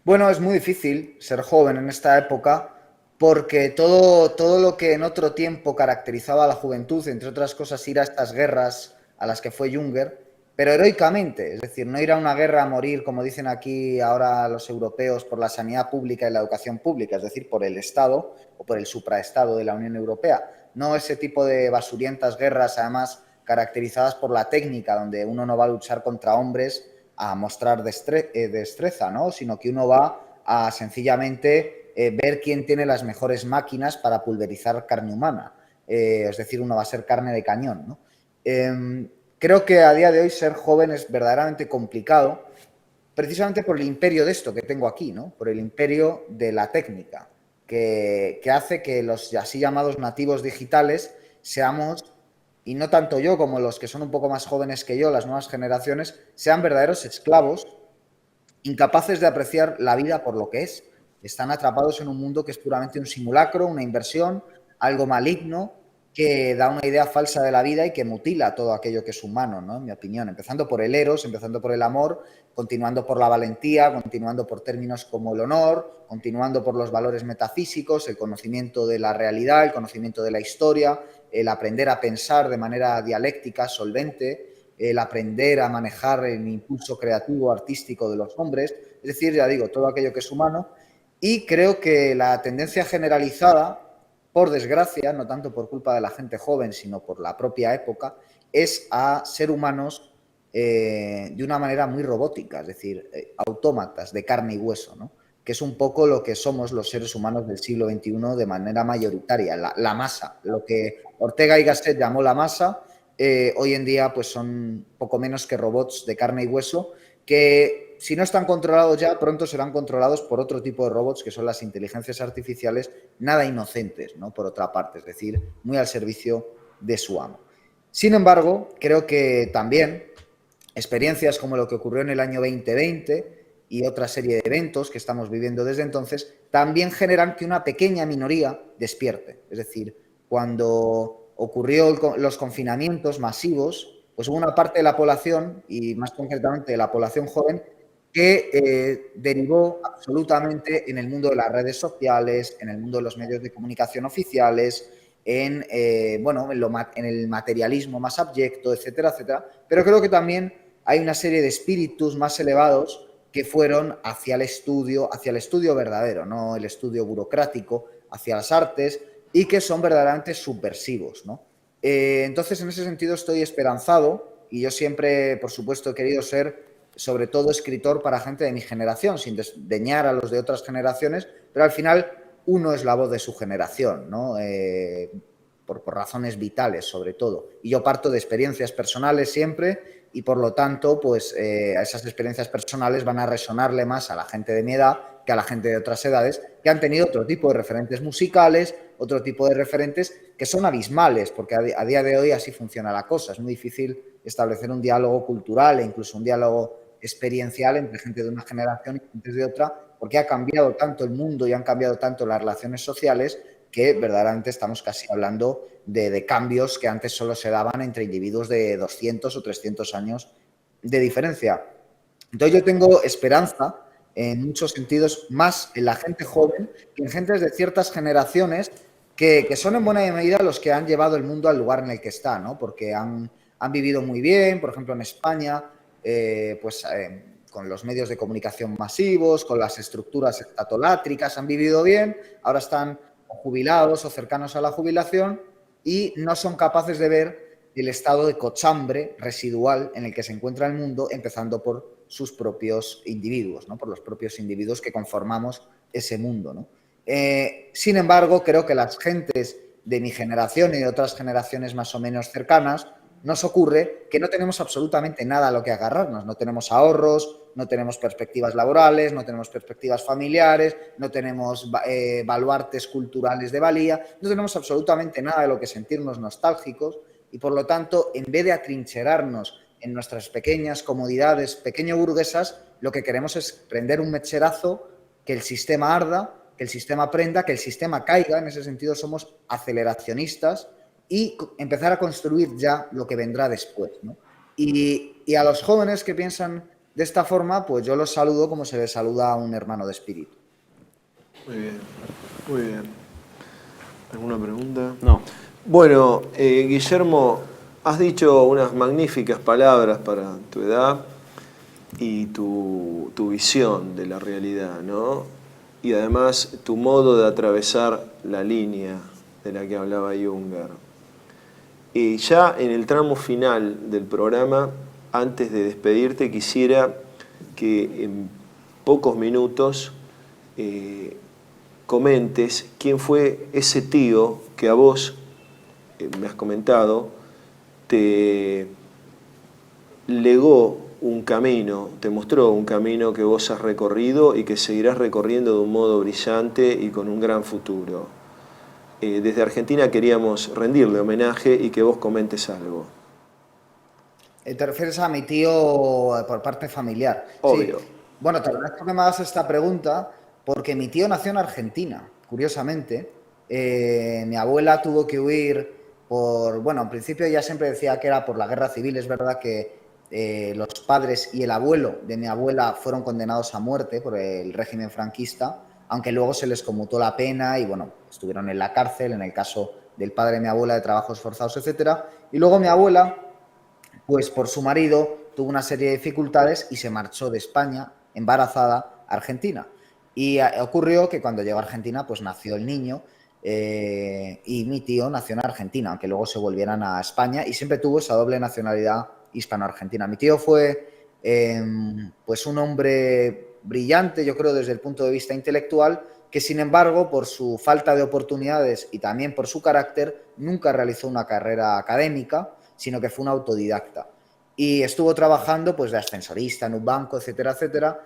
Bueno, es muy difícil ser joven en esta época porque todo lo que en otro tiempo caracterizaba a la juventud, entre otras cosas ir a estas guerras a las que fue Junger, pero heroicamente, es decir, no ir a una guerra a morir, como dicen aquí ahora los europeos, por la sanidad pública y la educación pública, es decir, por el Estado o por el supraestado de la Unión Europea. No ese tipo de basurientas guerras, además caracterizadas por la técnica, donde uno no va a luchar contra hombres a mostrar destreza, ¿no?, sino que uno va a sencillamente ver quién tiene las mejores máquinas para pulverizar carne humana. Es decir, uno va a ser carne de cañón, ¿no? Creo que a día de hoy ser joven es verdaderamente complicado, precisamente por el imperio de esto que tengo aquí, ¿no?, por el imperio de la técnica, que hace que los así llamados nativos digitales seamos, y no tanto yo como los que son un poco más jóvenes que yo, las nuevas generaciones, sean verdaderos esclavos, incapaces de apreciar la vida por lo que es. Están atrapados en un mundo que es puramente un simulacro, una inversión, algo maligno, que da una idea falsa de la vida y que mutila todo aquello que es humano, ¿no?, en mi opinión. Empezando por el eros, empezando por el amor, continuando por la valentía, continuando por términos como el honor, continuando por los valores metafísicos, el conocimiento de la realidad, el conocimiento de la historia, el aprender a pensar de manera dialéctica, solvente, el aprender a manejar el impulso creativo, artístico de los hombres, es decir, ya digo, todo aquello que es humano. Y creo que la tendencia generalizada, por desgracia, no tanto por culpa de la gente joven, sino por la propia época, es a ser humanos de una manera muy robótica, es decir, autómatas de carne y hueso, ¿no?, que es un poco lo que somos los seres humanos del siglo XXI de manera mayoritaria, la masa. Lo que Ortega y Gasset llamó la masa, hoy en día pues son poco menos que robots de carne y hueso que, si no están controlados ya, pronto serán controlados por otro tipo de robots que son las inteligencias artificiales, nada inocentes, ¿no?, por otra parte, es decir, muy al servicio de su amo. Sin embargo, creo que también experiencias como lo que ocurrió en el año 2020 y otra serie de eventos que estamos viviendo desde entonces también generan que una pequeña minoría despierte. Es decir, cuando ocurrió los confinamientos masivos, pues hubo una parte de la población, y más concretamente de la población joven, que derivó absolutamente en el mundo de las redes sociales, en el mundo de los medios de comunicación oficiales, en el materialismo más abyecto, etcétera, etcétera. Pero creo que también hay una serie de espíritus más elevados que fueron hacia el estudio verdadero, no el estudio burocrático, hacia las artes, y que son verdaderamente subversivos, ¿no? Entonces, en ese sentido estoy esperanzado, y yo siempre, por supuesto, he querido ser, sobre todo, escritor para gente de mi generación, sin desdeñar a los de otras generaciones, pero al final uno es la voz de su generación, ¿no? Por razones vitales, sobre todo. Y yo parto de experiencias personales siempre, y por lo tanto, pues esas experiencias personales van a resonarle más a la gente de mi edad que a la gente de otras edades, que han tenido otro tipo de referentes musicales, otro tipo de referentes que son abismales, porque a día de hoy así funciona la cosa. Es muy difícil establecer un diálogo cultural e incluso un diálogo experiencial entre gente de una generación y gente de otra, porque ha cambiado tanto el mundo y han cambiado tanto las relaciones sociales que verdaderamente estamos casi hablando de cambios que antes solo se daban entre individuos de 200 o 300 años de diferencia. Entonces yo tengo esperanza en muchos sentidos más en la gente joven que en gentes de ciertas generaciones que son en buena medida los que han llevado el mundo al lugar en el que está, ¿no? Porque han vivido muy bien, por ejemplo en España, con los medios de comunicación masivos, con las estructuras estatolátricas, han vivido bien, ahora están jubilados o cercanos a la jubilación y no son capaces de ver el estado de cochambre residual en el que se encuentra el mundo, empezando por sus propios individuos, ¿no? Por los propios individuos que conformamos ese mundo, ¿no? Sin embargo, creo que las gentes de mi generación y de otras generaciones más o menos cercanas nos ocurre que no tenemos absolutamente nada a lo que agarrarnos, no tenemos ahorros, no tenemos perspectivas laborales, no tenemos perspectivas familiares, no tenemos baluartes culturales de valía, no tenemos absolutamente nada de lo que sentirnos nostálgicos y, por lo tanto, en vez de atrincherarnos en nuestras pequeñas comodidades pequeño burguesas, lo que queremos es prender un mecherazo, que el sistema arda, que el sistema prenda, que el sistema caiga. En ese sentido somos aceleracionistas y empezar a construir ya lo que vendrá después, ¿no? Y a los jóvenes que piensan de esta forma, pues yo los saludo como se les saluda a un hermano de espíritu. Muy bien, muy bien. ¿Alguna pregunta? No. Bueno, Guillermo, has dicho unas magníficas palabras para tu edad y tu visión de la realidad, ¿no? Y además tu modo de atravesar la línea de la que hablaba Junger. Y ya en el tramo final del programa, antes de despedirte, quisiera que en pocos minutos comentes quién fue ese tío que a vos, me has comentado, te legó un camino, te mostró un camino que vos has recorrido y que seguirás recorriendo de un modo brillante y con un gran futuro. Desde Argentina queríamos rendirle homenaje y que vos comentes algo. ¿Te refieres a mi tío por parte familiar? Obvio. Sí. Bueno, te agradezco que me hagas esta pregunta porque mi tío nació en Argentina, curiosamente. Mi abuela tuvo que huir por... Bueno, en principio ella siempre decía que era por la guerra civil. Es verdad que los padres y el abuelo de mi abuela fueron condenados a muerte por el régimen franquista, aunque luego se les conmutó la pena y, bueno, estuvieron en la cárcel, en el caso del padre de mi abuela, de trabajos forzados, etc. Y luego mi abuela, pues por su marido, tuvo una serie de dificultades y se marchó de España, embarazada, a Argentina. Y ocurrió que cuando llegó a Argentina, pues nació el niño y mi tío nació en Argentina, aunque luego se volvieran a España y siempre tuvo esa doble nacionalidad hispano-argentina. Mi tío fue pues un hombre brillante, yo creo, desde el punto de vista intelectual, que sin embargo, por su falta de oportunidades y también por su carácter, nunca realizó una carrera académica, sino que fue un autodidacta. Y estuvo trabajando pues de ascensorista en un banco, etcétera, etcétera,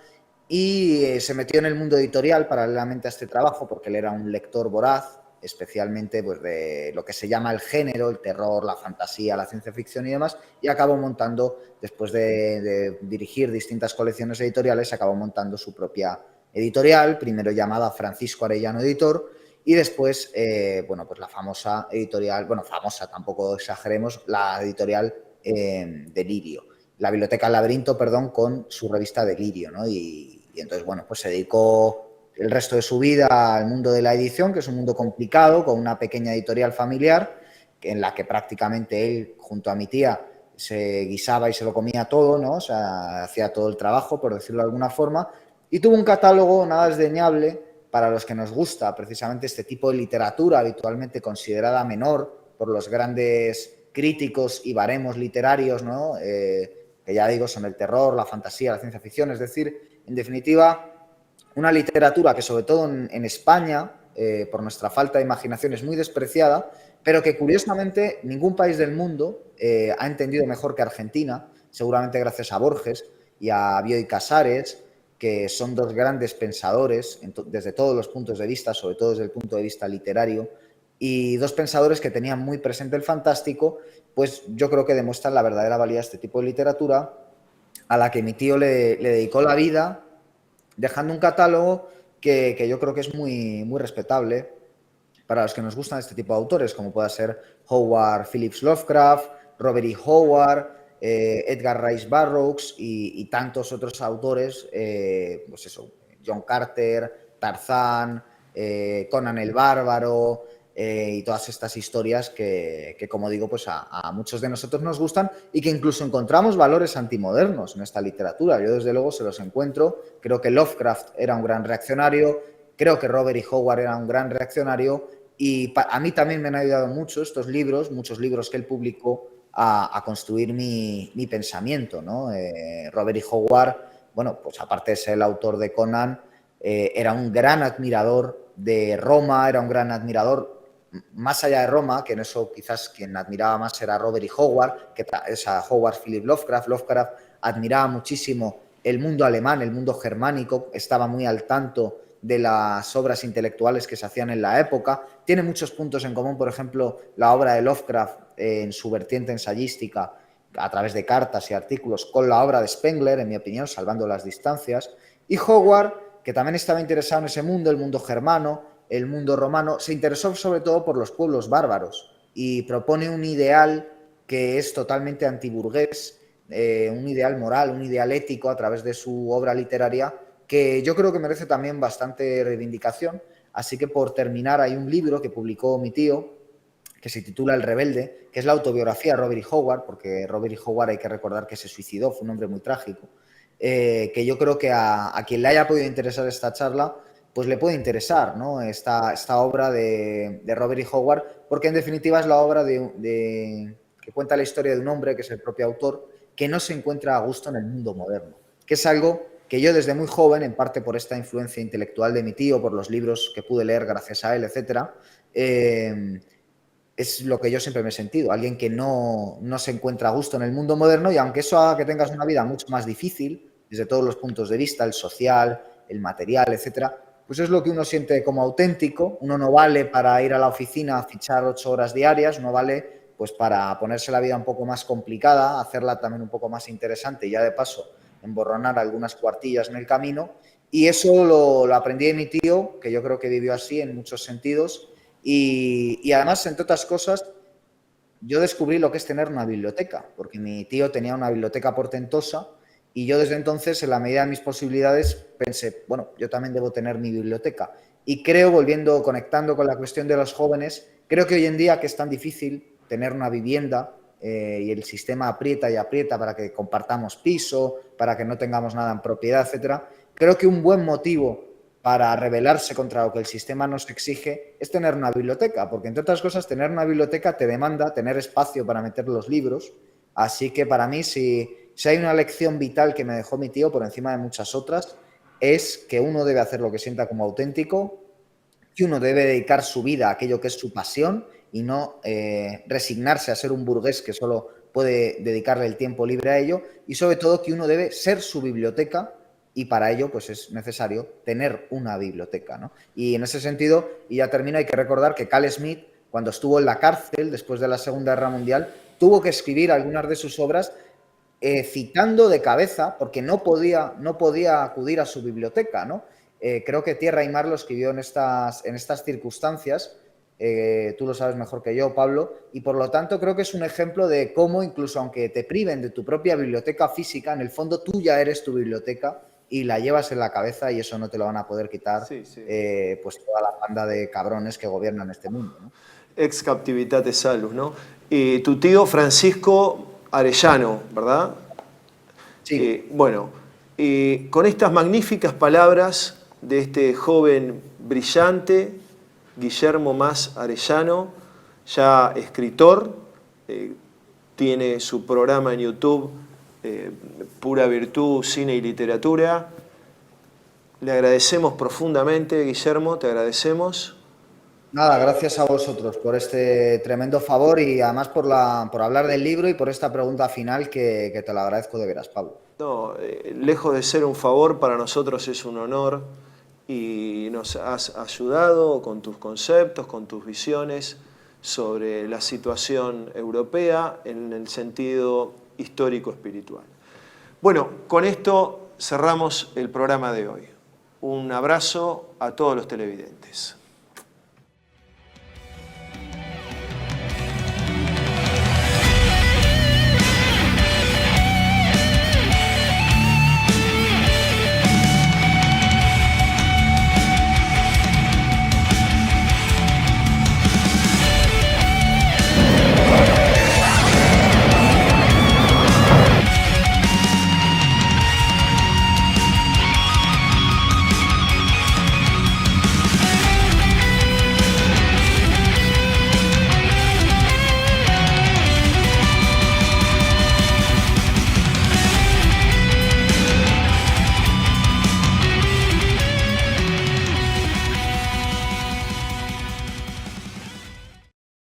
y se metió en el mundo editorial paralelamente a este trabajo, porque él era un lector voraz, especialmente pues, de lo que se llama el género, el terror, la fantasía, la ciencia ficción y demás, y acabó montando, después de dirigir distintas colecciones editoriales, acabó montando su propia editorial, primero llamada Francisco Arellano Editor, y después, bueno, pues la famosa editorial, bueno, famosa, tampoco exageremos, la editorial Delirio, la Biblioteca Laberinto, perdón, con su revista Delirio, ¿no? Y entonces, bueno, pues se dedicó el resto de su vida al mundo de la edición, que es un mundo complicado, con una pequeña editorial familiar, en la que prácticamente él, junto a mi tía, se guisaba y se lo comía todo, ¿no? O sea, hacía todo el trabajo, por decirlo de alguna forma, y tuvo un catálogo nada desdeñable para los que nos gusta precisamente este tipo de literatura habitualmente considerada menor por los grandes críticos y baremos literarios, ¿no? Que ya digo, son el terror, la fantasía, la ciencia ficción, es decir, en definitiva, una literatura que sobre todo en España, por nuestra falta de imaginación, es muy despreciada, pero que curiosamente ningún país del mundo ha entendido mejor que Argentina, seguramente gracias a Borges y a Bioy Casares, que son dos grandes pensadores desde todos los puntos de vista, sobre todo desde el punto de vista literario, y dos pensadores que tenían muy presente el fantástico, pues yo creo que demuestran la verdadera valía de este tipo de literatura, a la que mi tío le dedicó la vida, dejando un catálogo que yo creo que es muy, muy respetable para los que nos gustan este tipo de autores, como pueda ser Howard Phillips Lovecraft, Robert E. Howard, Edgar Rice Burroughs y tantos otros autores, pues eso, John Carter, Tarzán, Conan el Bárbaro, y todas estas historias que como digo, pues a muchos de nosotros nos gustan y que incluso encontramos valores antimodernos en esta literatura. Yo desde luego se los encuentro. Creo que Lovecraft era un gran reaccionario, creo que Robert E. Howard era un gran reaccionario y a mí también me han ayudado mucho estos libros, muchos libros que él publicó a construir mi pensamiento, ¿no? Robert E. Howard, bueno, pues aparte de ser el autor de Conan, era un gran admirador de Roma, era un gran admirador, más allá de Roma, que en eso quizás quien admiraba más era Robert E. Howard, que es a Howard Phillips Lovecraft. Lovecraft admiraba muchísimo el mundo alemán, el mundo germánico, estaba muy al tanto de las obras intelectuales que se hacían en la época. Tiene muchos puntos en común, por ejemplo, la obra de Lovecraft en su vertiente ensayística, a través de cartas y artículos, con la obra de Spengler, en mi opinión, salvando las distancias. Y Howard, que también estaba interesado en ese mundo, el mundo germano, el mundo romano, se interesó sobre todo por los pueblos bárbaros y propone un ideal que es totalmente antiburgués, un ideal moral, un ideal ético a través de su obra literaria que yo creo que merece también bastante reivindicación. Así que por terminar, hay un libro que publicó mi tío que se titula El Rebelde, que es la autobiografía de Robert E. Howard, porque Robert E. Howard hay que recordar que se suicidó, fue un hombre muy trágico, que yo creo que a quien le haya podido interesar esta charla, pues le puede interesar, ¿no? Esta obra de Robert E. Howard, porque en definitiva es la obra que cuenta la historia de un hombre, que es el propio autor, que no se encuentra a gusto en el mundo moderno, que es algo que yo desde muy joven, en parte por esta influencia intelectual de mi tío, por los libros que pude leer gracias a él, etcétera, es lo que yo siempre me he sentido, alguien que no se encuentra a gusto en el mundo moderno, y aunque eso haga que tengas una vida mucho más difícil, desde todos los puntos de vista, el social, el material, etcétera, pues es lo que uno siente como auténtico. Uno no vale para ir a la oficina a fichar 8 horas diarias, uno vale pues para ponerse la vida un poco más complicada, hacerla también un poco más interesante y ya de paso emborronar algunas cuartillas en el camino. Y eso lo aprendí de mi tío, que yo creo que vivió así en muchos sentidos. Y además, entre otras cosas, yo descubrí lo que es tener una biblioteca, porque mi tío tenía una biblioteca portentosa y yo desde entonces, en la medida de mis posibilidades, pensé, bueno, yo también debo tener mi biblioteca. Y creo, conectando con la cuestión de los jóvenes, creo que hoy en día que es tan difícil tener una vivienda y el sistema aprieta y aprieta para que compartamos piso, para que no tengamos nada en propiedad, etcétera, creo que un buen motivo para rebelarse contra lo que el sistema nos exige es tener una biblioteca, porque entre otras cosas tener una biblioteca te demanda tener espacio para meter los libros, así que para mí si hay una lección vital que me dejó mi tío por encima de muchas otras, es que uno debe hacer lo que sienta como auténtico, que uno debe dedicar su vida a aquello que es su pasión y no resignarse a ser un burgués que solo puede dedicarle el tiempo libre a ello, y sobre todo que uno debe ser su biblioteca, y para ello pues es necesario tener una biblioteca, ¿no? Y en ese sentido, y ya termino, hay que recordar que Cal Smith, cuando estuvo en la cárcel después de la Segunda Guerra Mundial, tuvo que escribir algunas de sus obras citando de cabeza, porque no podía acudir a su biblioteca, ¿no? Creo que Tierra y Mar lo escribió en estas circunstancias, tú lo sabes mejor que yo, Pablo, y por lo tanto creo que es un ejemplo de cómo incluso aunque te priven de tu propia biblioteca física, en el fondo tú ya eres tu biblioteca y la llevas en la cabeza y eso no te lo van a poder quitar pues toda la banda de cabrones que gobiernan este mundo, ¿no? Ex captivitate salus, ¿no? Tu tío Francisco Arellano, ¿verdad? Sí. Bueno, con estas magníficas palabras de este joven brillante, Guillermo Mas Arellano, ya escritor, tiene su programa en YouTube, Pura Virtud, Cine y Literatura. Le agradecemos profundamente, Guillermo, te agradecemos. Nada, gracias a vosotros por este tremendo favor y además por hablar del libro y por esta pregunta final que te lo agradezco de veras, Pablo. No, lejos de ser un favor, para nosotros es un honor y nos has ayudado con tus conceptos, con tus visiones sobre la situación europea en el sentido histórico-espiritual. Bueno, con esto cerramos el programa de hoy. Un abrazo a todos los televidentes.